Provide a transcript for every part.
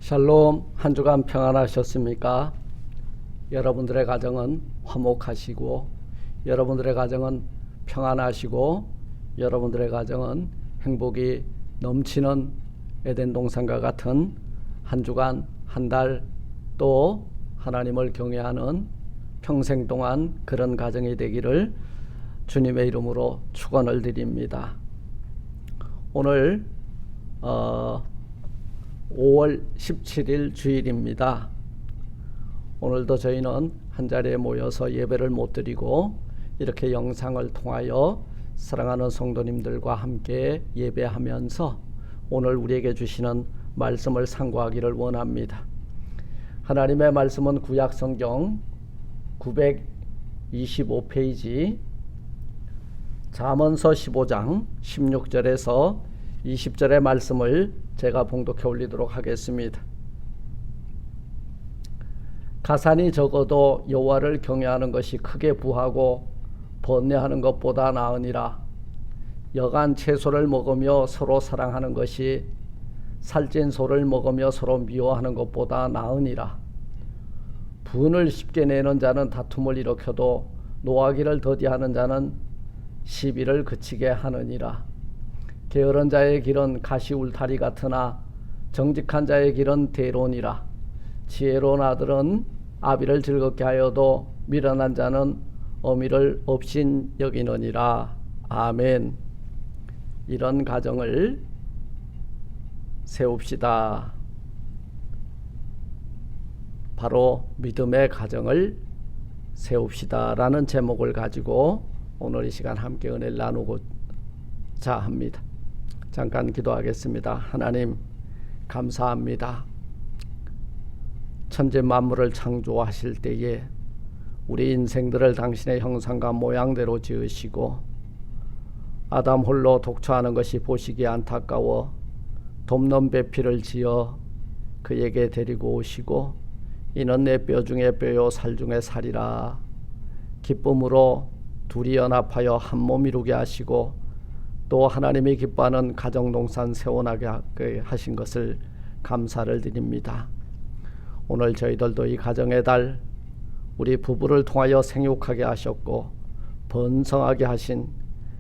샬롬, 한 주간 평안하셨습니까? 여러분들의 가정은 화목하시고 여러분들의 가정은 평안하시고 여러분들의 가정은 행복이 넘치는 에덴 동산과 같은 한 주간 한 달 또 하나님을 경외하는 평생 동안 그런 가정이 되기를 주님의 이름으로 축원을 드립니다. 오늘 5월 17일 주일입니다. 오늘도 저희는 한자리에 모여서 예배를 못 드리고 이렇게 영상을 통하여 사랑하는 성도님들과 함께 예배하면서 오늘 우리에게 주시는 말씀을 상고하기를 원합니다. 하나님의 말씀은 구약성경 925페이지 잠언서 15장 16절에서 20절의 말씀을 제가 봉독해 올리도록 하겠습니다. 가산이 적어도 여호와를 경외하는 것이 크게 부하고 번뇌하는 것보다 나으니라. 여간 채소를 먹으며 서로 사랑하는 것이 살찐 소를 먹으며 서로 미워하는 것보다 나으니라. 분을 쉽게 내는 자는 다툼을 일으켜도 노하기를 더디하는 자는 시비를 그치게 하느니라. 게으른 자의 길은 가시 울타리 같으나 정직한 자의 길은 대론이라. 지혜로운 아들은 아비를 즐겁게 하여도 미련한 자는 어미를 업신 여기느니라. 아멘. 이런 가정을 세웁시다. 바로 믿음의 가정을 세웁시다 라는 제목을 가지고 오늘 이 시간 함께 은혜를 나누고자 합니다. 잠깐 기도하겠습니다. 하나님 감사합니다. 천지 만물을 창조하실 때에 우리 인생들을 당신의 형상과 모양대로 지으시고 아담 홀로 독처하는 것이 보시기에 안타까워 돕는 배필을 지어 그에게 데리고 오시고 이는 내 뼈 중에 뼈요 살 중에 살이라. 기쁨으로 둘이 연합하여 한 몸 이루게 하시고 또 하나님이 기뻐하는 가정동산 세워나게 하신 것을 감사를 드립니다. 오늘 저희들도 이 가정의 달 우리 부부를 통하여 생육하게 하셨고 번성하게 하신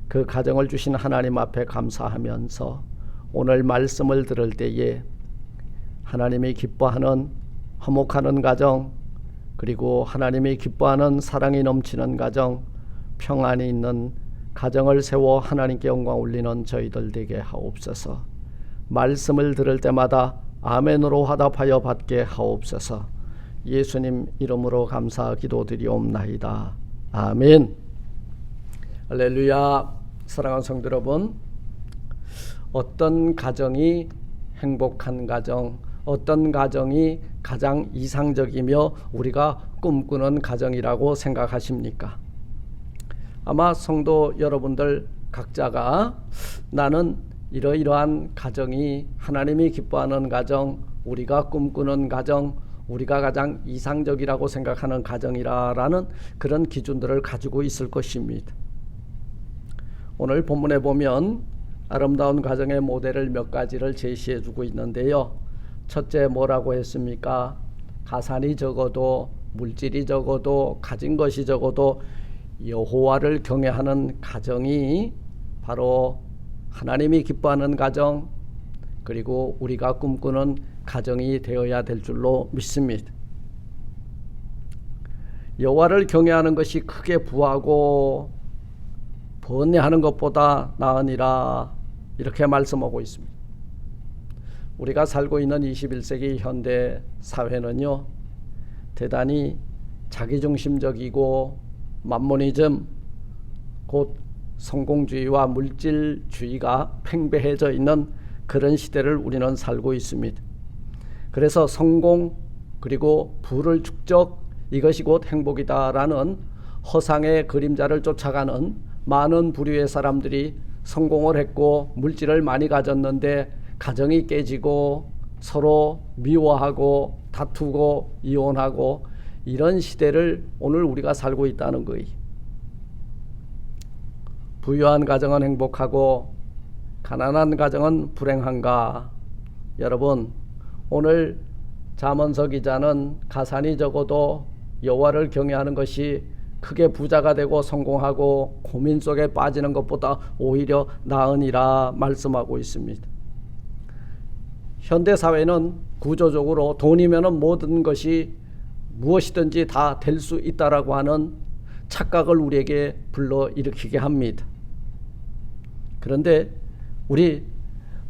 그 가정을 주신 하나님 앞에 감사하면서 오늘 말씀을 들을 때에 하나님이 기뻐하는 화목하는 가정, 그리고 하나님이 기뻐하는 사랑이 넘치는 가정, 평안이 있는 가정을 세워 하나님께 영광 올리는 저희들 되게 하옵소서. 말씀을 들을 때마다 아멘으로 화답하여 받게 하옵소서. 예수님 이름으로 감사 기도드리옵나이다. 아멘. 할렐루야. 사랑하는 성도 여러분, 어떤 가정이 행복한 가정, 어떤 가정이 가장 이상적이며 우리가 꿈꾸는 가정이라고 생각하십니까? 아마 성도 여러분들 각자가 나는 이러이러한 가정이 하나님이 기뻐하는 가정, 우리가 꿈꾸는 가정, 우리가 가장 이상적이라고 생각하는 가정이라는 그런 기준들을 가지고 있을 것입니다. 오늘 본문에 보면 아름다운 가정의 모델을 몇 가지를 제시해 주고 있는데요. 첫째 뭐라고 했습니까? 가산이 적어도 물질이 적어도 가진 것이 적어도 여호와를 경외하는 가정이 바로 하나님이 기뻐하는 가정, 그리고 우리가 꿈꾸는 가정이 되어야 될 줄로 믿습니다. 여호와를 경외하는 것이 크게 부하고 번뇌하는 것보다 나으니라, 이렇게 말씀하고 있습니다. 우리가 살고 있는 21세기 현대 사회는요, 대단히 자기중심적이고 만모니즘, 곧 성공주의와 물질주의가 팽배해져 있는 그런 시대를 우리는 살고 있습니다. 그래서 성공 그리고 부를 축적, 이것이 곧 행복이다라는 허상의 그림자를 쫓아가는 많은 부류의 사람들이 성공을 했고 물질을 많이 가졌는데 가정이 깨지고 서로 미워하고 다투고 이혼하고 이런 시대를 오늘 우리가 살고 있다는 거예요. 부유한 가정은 행복하고 가난한 가정은 불행한가? 여러분, 오늘 잠언서 기자는 가산이 적어도 여호와를 경외하는 것이 크게 부자가 되고 성공하고 고민 속에 빠지는 것보다 오히려 나으니라 말씀하고 있습니다. 현대사회는 구조적으로 돈이면 모든 것이 무엇이든지 다 될 수 있다라고 하는 착각을 우리에게 불러일으키게 합니다. 그런데 우리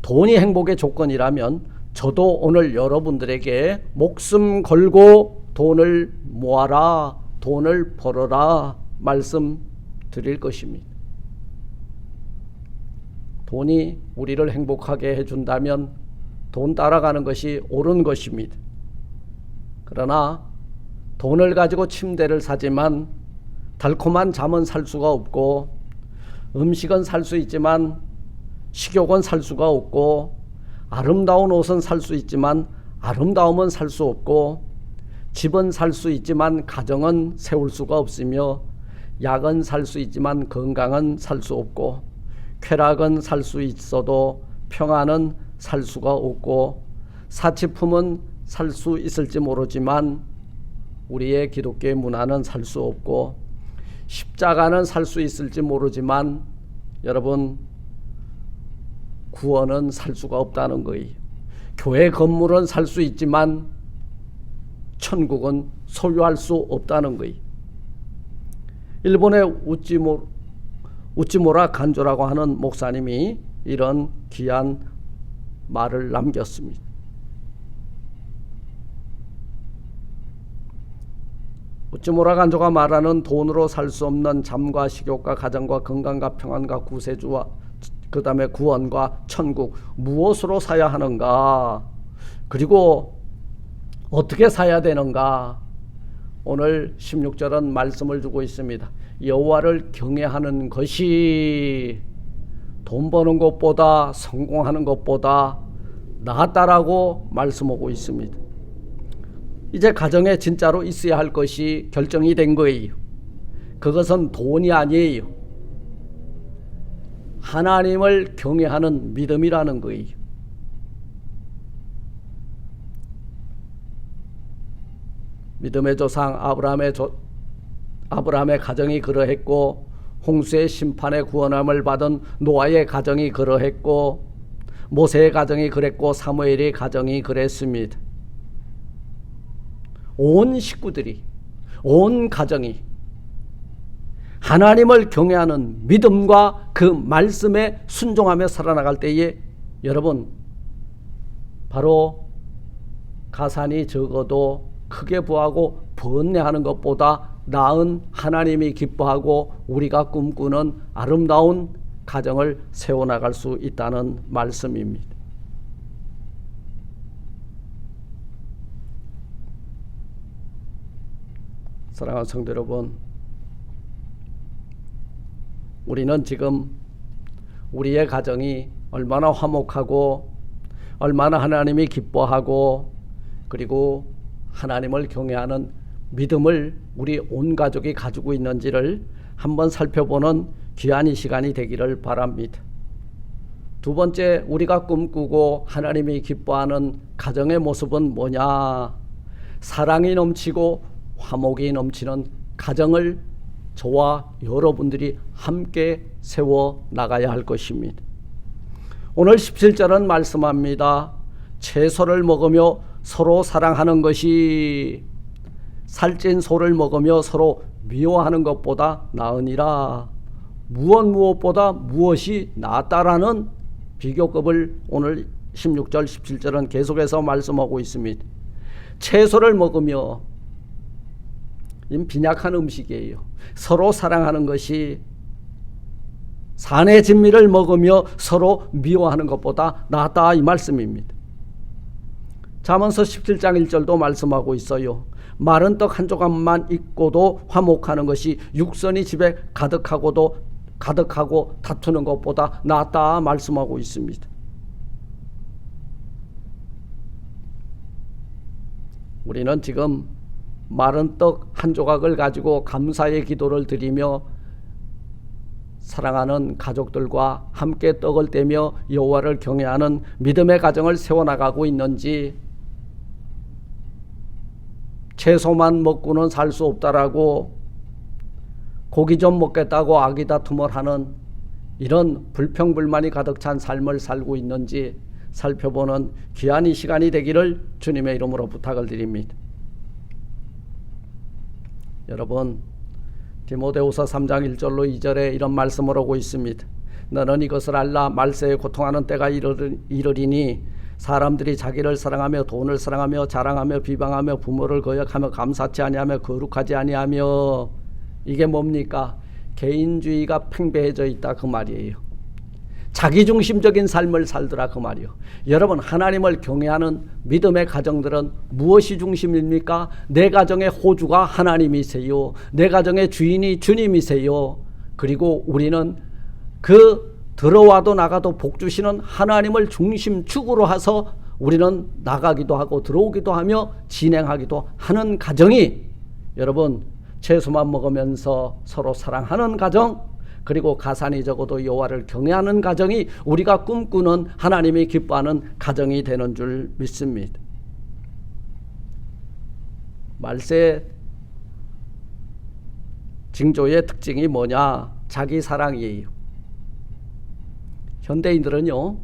돈이 행복의 조건이라면 저도 오늘 여러분들에게 목숨 걸고 돈을 모아라, 돈을 벌어라 말씀드릴 것입니다. 돈이 우리를 행복하게 해준다면 돈 따라가는 것이 옳은 것입니다. 그러나 돈을 가지고 침대를 사지만 달콤한 잠은 살 수가 없고, 음식은 살 수 있지만 식욕은 살 수가 없고, 아름다운 옷은 살 수 있지만 아름다움은 살 수 없고, 집은 살 수 있지만 가정은 세울 수가 없으며, 약은 살 수 있지만 건강은 살 수 없고, 쾌락은 살 수 있어도 평안은 살 수가 없고, 사치품은 살 수 있을지 모르지만 우리의 기독교의 문화는 살 수 없고, 십자가는 살 수 있을지 모르지만 여러분, 구원은 살 수가 없다는 거예요. 교회 건물은 살 수 있지만 천국은 소유할 수 없다는 거예요. 일본의 우찌모라 간조라고 하는 목사님이 이런 귀한 말을 남겼습니다. 우찌모라 간조가 말하는 돈으로 살 수 없는 잠과 식욕과 가정과 건강과 평안과 구세주와 그 다음에 구원과 천국, 무엇으로 사야 하는가, 그리고 어떻게 사야 되는가, 오늘 16절은 말씀을 주고 있습니다. 여호와를 경외하는 것이 돈 버는 것보다, 성공하는 것보다 낫다라고 말씀하고 있습니다. 이제 가정에 진짜로 있어야 할 것이 결정이 된 거예요. 그것은 돈이 아니에요. 하나님을 경외하는 믿음이라는 거예요. 믿음의 조상 아브라함의 가정이 그러했고, 홍수의 심판의 구원함을 받은 노아의 가정이 그러했고, 모세의 가정이 그랬고, 사무엘의 가정이 그랬습니다. 온 식구들이, 온 가정이 하나님을 경외하는 믿음과 그 말씀에 순종하며 살아나갈 때에 여러분, 바로 가산이 적어도 크게 부하고 번뇌하는 것보다 나은 하나님이 기뻐하고 우리가 꿈꾸는 아름다운 가정을 세워나갈 수 있다는 말씀입니다. 사랑하는 성도 여러분, 우리는 지금 우리의 가정이 얼마나 화목하고 얼마나 하나님이 기뻐하고 그리고 하나님을 경외하는 믿음을 우리 온 가족이 가지고 있는지를 한번 살펴보는 귀한 이 시간이 되기를 바랍니다. 두 번째, 우리가 꿈꾸고 하나님이 기뻐하는 가정의 모습은 뭐냐? 사랑이 넘치고 화목이 넘치는 가정을 저와 여러분들이 함께 세워 나가야 할 것입니다. 오늘 17절은 말씀합니다. 채소를 먹으며 서로 사랑하는 것이 살찐 소를 먹으며 서로 미워하는 것보다 나으니라. 무엇보다 무엇이 낫다라는 비교급을 오늘 16절 17절은 계속해서 말씀하고 있습니다. 채소를 먹으며, 빈약한 음식이에요. 서로 사랑하는 것이 산의 진미를 먹으며 서로 미워하는 것보다 낫다, 이 말씀입니다. 잠언서 17장 1절도 말씀하고 있어요. 마른 떡 한 조각만 있고도 화목하는 것이 육선이 집에 가득하고 다투는 것보다 낫다 말씀하고 있습니다. 우리는 지금 마른 떡 한 조각을 가지고 감사의 기도를 드리며 사랑하는 가족들과 함께 떡을 떼며 여호와를 경외하는 믿음의 가정을 세워나가고 있는지, 채소만 먹고는 살 수 없다라고 고기 좀 먹겠다고 아기다툼을 하는 이런 불평불만이 가득 찬 삶을 살고 있는지 살펴보는 귀한 이 시간이 되기를 주님의 이름으로 부탁을 드립니다. 여러분, 디모데후서 3장 1절로 2절에 이런 말씀을 하고 있습니다. 너는 이것을 알라. 말세에 고통하는 때가 이르리니 사람들이 자기를 사랑하며 돈을 사랑하며 자랑하며 비방하며 부모를 거역하며 감사치 아니하며 거룩하지 아니하며. 이게 뭡니까? 개인주의가 팽배해져 있다 그 말이에요. 자기중심적인 삶을 살더라 그 말이요. 여러분, 하나님을 경외하는 믿음의 가정들은 무엇이 중심입니까? 내 가정의 호주가 하나님이세요. 내 가정의 주인이 주님이세요. 그리고 우리는 그 들어와도 나가도 복 주시는 하나님을 중심축으로 해서 우리는 나가기도 하고 들어오기도 하며 진행하기도 하는 가정이, 여러분, 채소만 먹으면서 서로 사랑하는 가정, 그리고 가산이 적어도 여호와를 경외하는 가정이 우리가 꿈꾸는 하나님이 기뻐하는 가정이 되는 줄 믿습니다. 말세 징조의 특징이 뭐냐? 자기 사랑이에요. 현대인들은요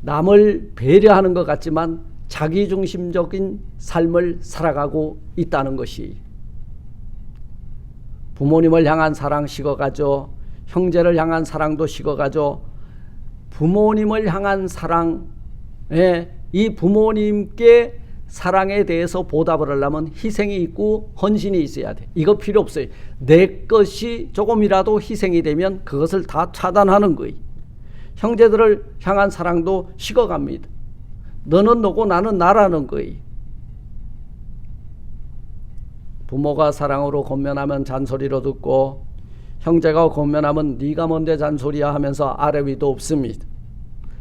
남을 배려하는 것 같지만 자기중심적인 삶을 살아가고 있다는 것이, 부모님을 향한 사랑 식어가죠. 형제를 향한 사랑도 식어가죠. 부모님을 향한 사랑에, 이 부모님께 사랑에 대해서 보답을 하려면 희생이 있고 헌신이 있어야 돼. 이거 필요 없어요. 내 것이 조금이라도 희생이 되면 그것을 다 차단하는 거예요. 형제들을 향한 사랑도 식어갑니다. 너는 너고 나는 나라는 거예요. 부모가 사랑으로 권면하면 잔소리로 듣고 형제가 권면하면 네가 뭔데 잔소리야 하면서 아래 위도 없습니다.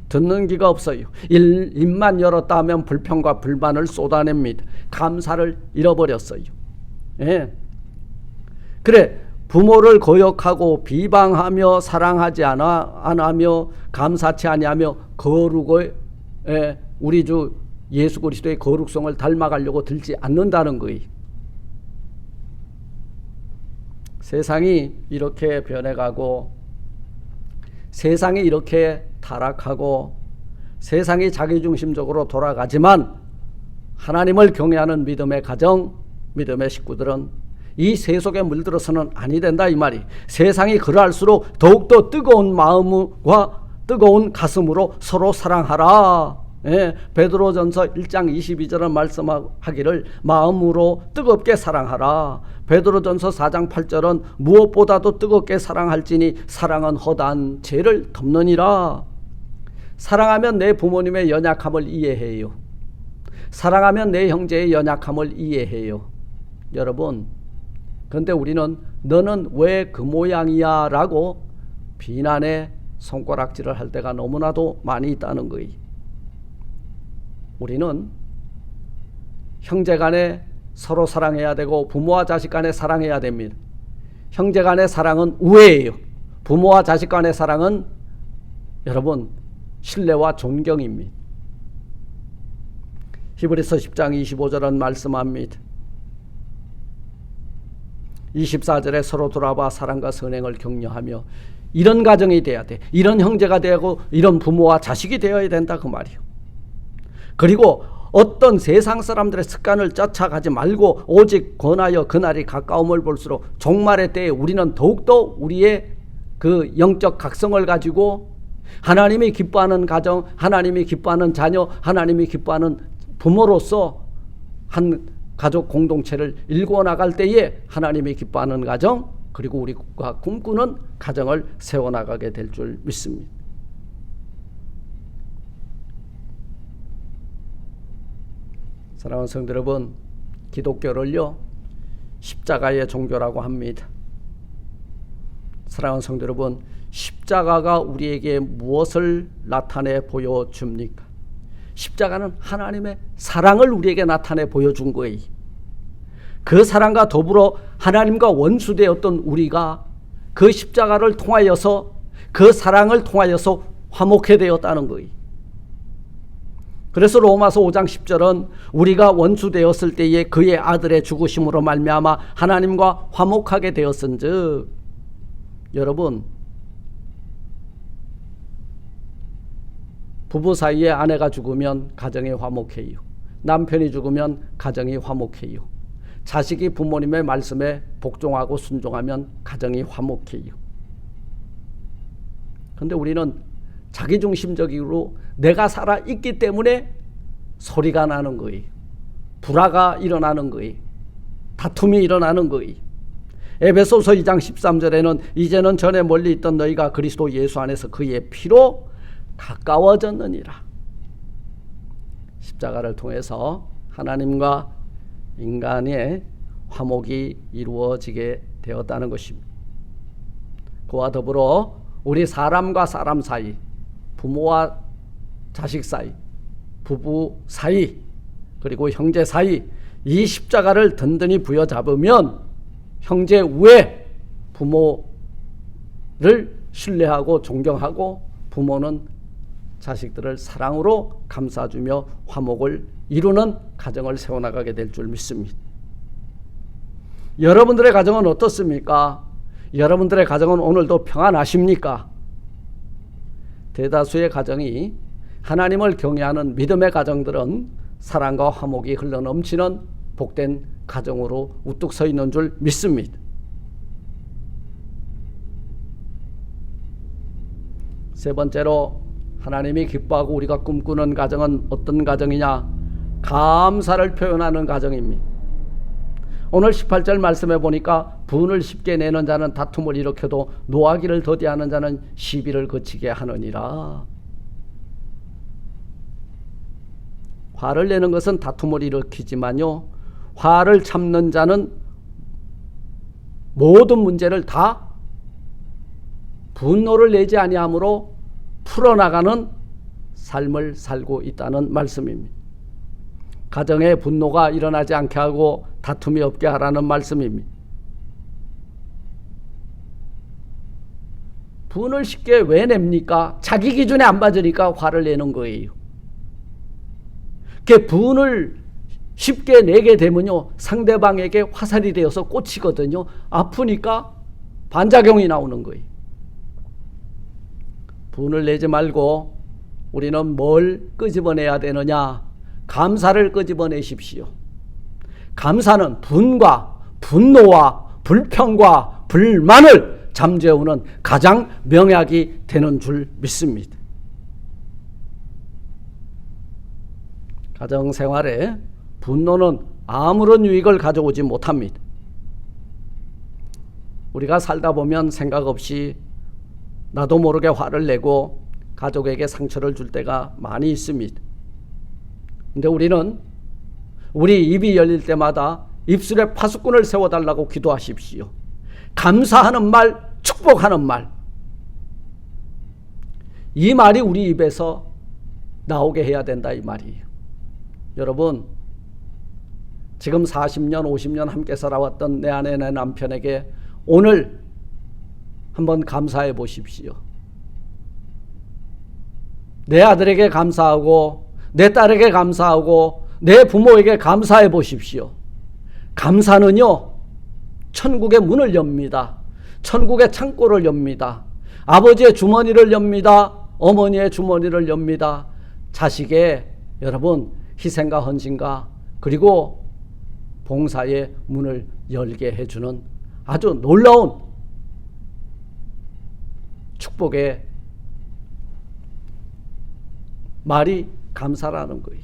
듣는 귀가 없어요. 입만 열었다 하면 불평과 불만을 쏟아냅니다. 감사를 잃어버렸어요. 예. 그래, 부모를 거역하고 비방하며 사랑하지 않으며 감사치 아니하며 거룩을, 우리 주 예수 그리스도의 거룩성을 닮아가려고 들지 않는다는 거예요. 세상이 이렇게 변해가고 세상이 이렇게 타락하고 세상이 자기중심적으로 돌아가지만 하나님을 경외하는 믿음의 가정, 믿음의 식구들은 이 세속에 물들어서는 아니 된다 이 말이. 세상이 그러할수록 더욱더 뜨거운 마음과 뜨거운 가슴으로 서로 사랑하라. 베드로전서 1장 22절은 말씀하기를 마음으로 뜨겁게 사랑하라. 베드로전서 4장 8절은 무엇보다도 뜨겁게 사랑할지니 사랑은 허다한 죄를 덮느니라. 사랑하면 내 부모님의 연약함을 이해해요. 사랑하면 내 형제의 연약함을 이해해요. 여러분, 그런데 우리는 너는 왜 그 모양이야 라고 비난의 손가락질을 할 때가 너무나도 많이 있다는 거예요. 우리는 형제 간에 서로 사랑해야 되고 부모와 자식 간에 사랑해야 됩니다. 형제 간의 사랑은 우애예요. 부모와 자식 간의 사랑은 여러분 신뢰와 존경입니다. 히브리서 10장 25절은 말씀합니다. 24절에 서로 돌아봐 사랑과 선행을 격려하며, 이런 가정이 돼야 돼. 이런 형제가 되고 이런 부모와 자식이 되어야 된다 그 말이요. 그리고 어떤 세상 사람들의 습관을 쫓아가지 말고 오직 권하여 그날이 가까움을 볼수록 종말의 때에 우리는 더욱더 우리의 그 영적 각성을 가지고 하나님이 기뻐하는 가정, 하나님이 기뻐하는 자녀, 하나님이 기뻐하는 부모로서 한 가족 공동체를 일궈 나갈 때에 하나님이 기뻐하는 가정, 그리고 우리가 꿈꾸는 가정을 세워나가게 될 줄 믿습니다. 사랑하는 성도 여러분, 기독교를요 십자가의 종교라고 합니다. 사랑하는 성도 여러분, 십자가가 우리에게 무엇을 나타내 보여줍니까? 십자가는 하나님의 사랑을 우리에게 나타내 보여준 거예요. 그 사랑과 더불어 하나님과 원수되었던 우리가 그 십자가를 통하여서, 그 사랑을 통하여서 화목해 되었다는 거예요. 그래서 로마서 5장 10절은 우리가 원수 되었을 때에 그의 아들의 죽으심으로 말미암아 하나님과 화목하게 되었은즉, 여러분, 부부 사이에 아내가 죽으면 가정이 화목해요. 남편이 죽으면 가정이 화목해요. 자식이 부모님의 말씀에 복종하고 순종하면 가정이 화목해요. 그런데 우리는 자기중심적으로 내가 살아있기 때문에 소리가 나는 거예요. 불화가 일어나는 거예요. 다툼이 일어나는 거예요. 에베소서 2장 13절에는 이제는 전에 멀리 있던 너희가 그리스도 예수 안에서 그의 피로 가까워졌느니라. 십자가를 통해서 하나님과 인간의 화목이 이루어지게 되었다는 것입니다. 그와 더불어 우리 사람과 사람 사이, 부모와 자식 사이, 부부 사이, 그리고 형제 사이, 이 십자가를 든든히 부여잡으면 형제 우애, 부모를 신뢰하고 존경하고 부모는 자식들을 사랑으로 감싸주며 화목을 이루는 가정을 세워나가게 될 줄 믿습니다. 여러분들의 가정은 어떻습니까? 여러분들의 가정은 오늘도 평안하십니까? 대다수의 가정이 하나님을 경외하는 믿음의 가정들은 사랑과 화목이 흘러넘치는 복된 가정으로 우뚝 서 있는 줄 믿습니다. 세 번째로 하나님이 기뻐하고 우리가 꿈꾸는 가정은 어떤 가정이냐? 감사를 표현하는 가정입니다. 오늘 18절 말씀해 보니까 분을 쉽게 내는 자는 다툼을 일으켜도 노하기를 더디하는 자는 시비를 그치게 하느니라. 화를 내는 것은 다툼을 일으키지만요, 화를 참는 자는 모든 문제를 다 분노를 내지 아니함으로 풀어나가는 삶을 살고 있다는 말씀입니다. 가정에 분노가 일어나지 않게 하고 다툼이 없게 하라는 말씀입니다. 분을 쉽게 왜 냅니까? 자기 기준에 안 맞으니까 화를 내는 거예요. 그 분을 쉽게 내게 되면요, 상대방에게 화살이 되어서 꽂히거든요. 아프니까 반작용이 나오는 거예요. 분을 내지 말고 우리는 뭘 끄집어내야 되느냐? 감사를 끄집어내십시오. 감사는 분과 분노와 불평과 불만을 잠재우는 가장 명약이 되는 줄 믿습니다. 가정생활에 분노는 아무런 유익을 가져오지 못합니다. 우리가 살다 보면 생각 없이 나도 모르게 화를 내고 가족에게 상처를 줄 때가 많이 있습니다. 근데 우리는 우리 입이 열릴 때마다 입술에 파수꾼을 세워달라고 기도하십시오. 감사하는 말, 축복하는 말, 이 말이 우리 입에서 나오게 해야 된다, 이 말이에요. 여러분, 지금 40년, 50년 함께 살아왔던 내 아내, 내 남편에게 오늘 한번 감사해 보십시오. 내 아들에게 감사하고 내 딸에게 감사하고 내 부모에게 감사해 보십시오. 감사는요, 천국의 문을 엽니다. 천국의 창고를 엽니다. 아버지의 주머니를 엽니다. 어머니의 주머니를 엽니다. 자식의, 여러분, 희생과 헌신과 그리고 봉사의 문을 열게 해주는 아주 놀라운 축복의 말이 감사라는 거예요.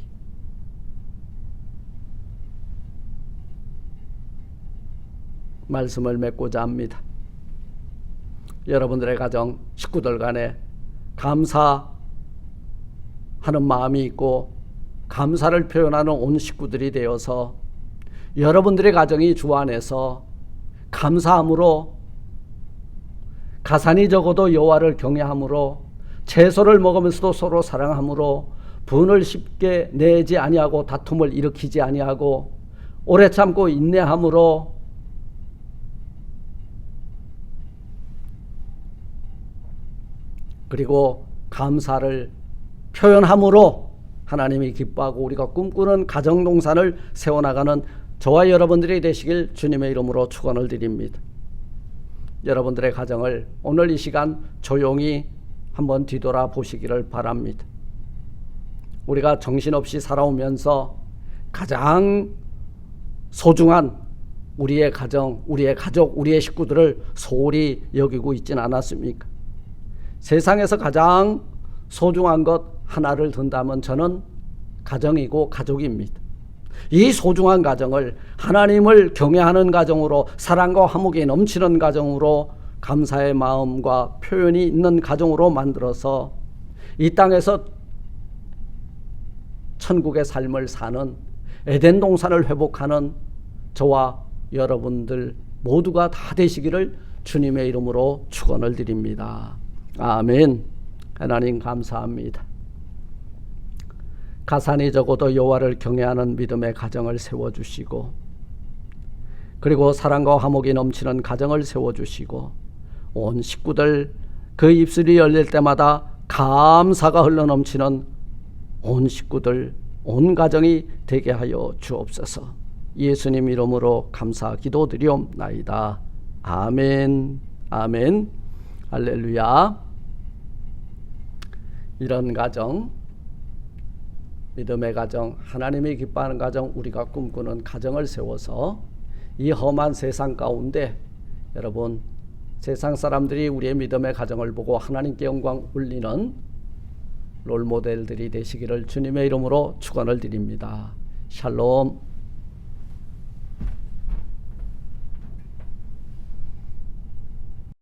말씀을 맺고자 합니다. 여러분들의 가정, 식구들 간에 감사하는 마음이 있고 감사를 표현하는 온 식구들이 되어서 여러분들의 가정이 주 안에서 감사함으로, 가산이 적어도 여호와를 경외함으로, 채소를 먹으면서도 서로 사랑함으로, 분을 쉽게 내지 아니하고 다툼을 일으키지 아니하고 오래 참고 인내함으로 그리고 감사를 표현함으로 하나님이 기뻐하고 우리가 꿈꾸는 가정동산을 세워나가는 저와 여러분들이 되시길 주님의 이름으로 축원을 드립니다. 여러분들의 가정을 오늘 이 시간 조용히 한번 뒤돌아 보시기를 바랍니다. 우리가 정신없이 살아오면서 가장 소중한 우리의 가정, 우리의 가족, 우리의 식구들을 소홀히 여기고 있진 않았습니까? 세상에서 가장 소중한 것 하나를 든다면 저는 가정이고 가족입니다. 이 소중한 가정을 하나님을 경외하는 가정으로, 사랑과 화목이 넘치는 가정으로, 감사의 마음과 표현이 있는 가정으로 만들어서 이 땅에서 천국의 삶을 사는 에덴 동산을 회복하는 저와 여러분들 모두가 다 되시기를 주님의 이름으로 축원을 드립니다. 아멘. 하나님 감사합니다. 가산이 적어도 여호와를 경외하는 믿음의 가정을 세워주시고, 그리고 사랑과 화목이 넘치는 가정을 세워주시고, 온 식구들 그 입술이 열릴 때마다 감사가 흘러넘치는 온 식구들, 온 가정이 되게 하여 주옵소서. 예수님 이름으로 감사 기도드리옵나이다. 아멘. 아멘. 할렐루야. 이런 가정, 믿음의 가정, 하나님이 기뻐하는 가정, 우리가 꿈꾸는 가정을 세워서 이 험한 세상 가운데 여러분, 세상 사람들이 우리의 믿음의 가정을 보고 하나님께 영광 올리는 롤모델들이 되시기를 주님의 이름으로 축원을 드립니다. 샬롬.